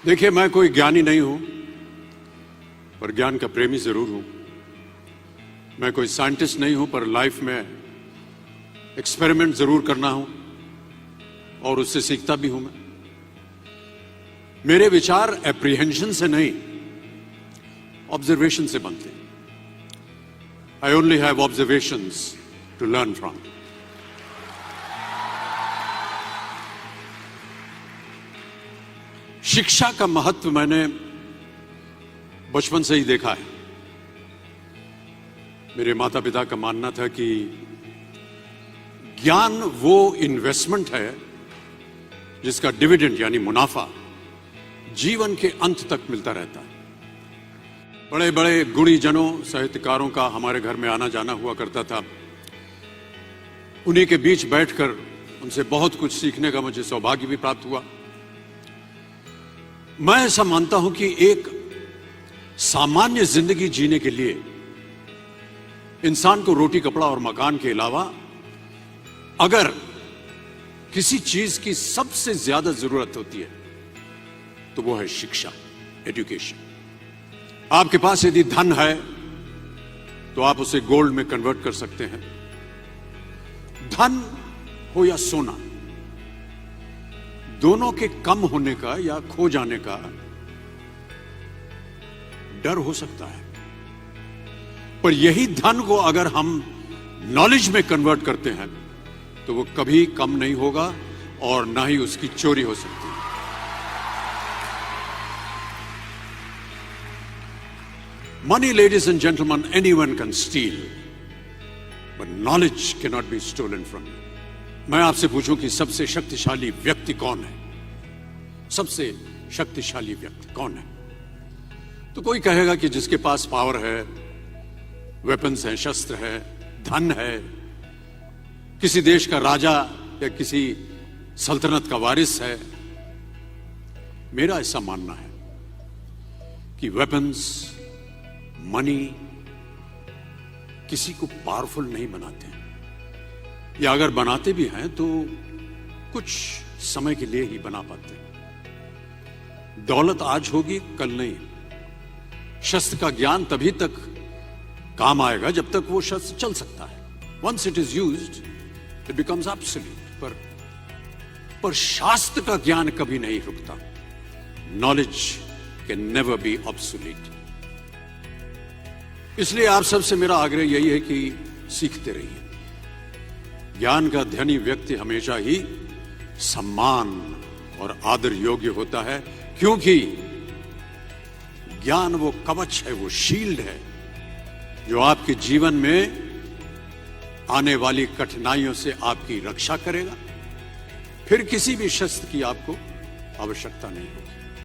देखिए, मैं कोई ज्ञानी नहीं हूं, पर ज्ञान का प्रेमी जरूर हूं। मैं कोई साइंटिस्ट नहीं हूं, पर लाइफ में एक्सपेरिमेंट जरूर करना हूं और उससे सीखता भी हूं। मेरे विचार एप्रीहेंशन से नहीं, ऑब्जर्वेशन से बनते हैं। I only have observations to learn from. शिक्षा का महत्व मैंने बचपन से ही देखा है। मेरे माता पिता का मानना था कि ज्ञान वो इन्वेस्टमेंट है जिसका डिविडेंड यानी मुनाफा जीवन के अंत तक मिलता रहता है। बड़े बड़े गुणीजनों, साहित्यकारों का हमारे घर में आना जाना हुआ करता था। उन्हीं के बीच बैठकर उनसे बहुत कुछ सीखने का मुझे सौभाग्य भी प्राप्त हुआ। मैं ऐसा मानता हूं कि एक सामान्य जिंदगी जीने के लिए इंसान को रोटी, कपड़ा और मकान के अलावा अगर किसी चीज की सबसे ज्यादा जरूरत होती है तो वो है शिक्षा, एजुकेशन। आपके पास यदि धन है तो आप उसे गोल्ड में कन्वर्ट कर सकते हैं। धन हो या सोना, दोनों के कम होने का या खो जाने का डर हो सकता है, पर यही धन को अगर हम नॉलेज में कन्वर्ट करते हैं तो वो कभी कम नहीं होगा और ना ही उसकी चोरी हो सकती है। Money, ladies and gentlemen, anyone can steal, but knowledge cannot be stolen from you. मैं आपसे पूछूं कि सबसे शक्तिशाली व्यक्ति कौन है? सबसे शक्तिशाली व्यक्ति कौन है? तो कोई कहेगा कि जिसके पास पावर है, वेपन्स हैं, शस्त्र है, धन है, किसी देश का राजा या किसी सल्तनत का वारिस है। मेरा ऐसा मानना है कि वेपन्स, मनी किसी को पावरफुल नहीं बनाते, या अगर बनाते भी हैं तो कुछ समय के लिए ही बना पाते हैं। दौलत आज होगी, कल नहीं। शस्त्र का ज्ञान तभी तक काम आएगा जब तक वो शस्त्र चल सकता है। Once it is used it becomes absolute. पर शास्त्र का ज्ञान कभी नहीं रुकता। Knowledge can never be obsolete. इसलिए आप सबसे मेरा आग्रह यही है कि सीखते रहिए। ज्ञान का धनी व्यक्ति हमेशा ही सम्मान और आदर योग्य होता है, क्योंकि ज्ञान वो कवच है, वो शील्ड है जो आपके जीवन में आने वाली कठिनाइयों से आपकी रक्षा करेगा। फिर किसी भी शस्त्र की आपको आवश्यकता नहीं होगी।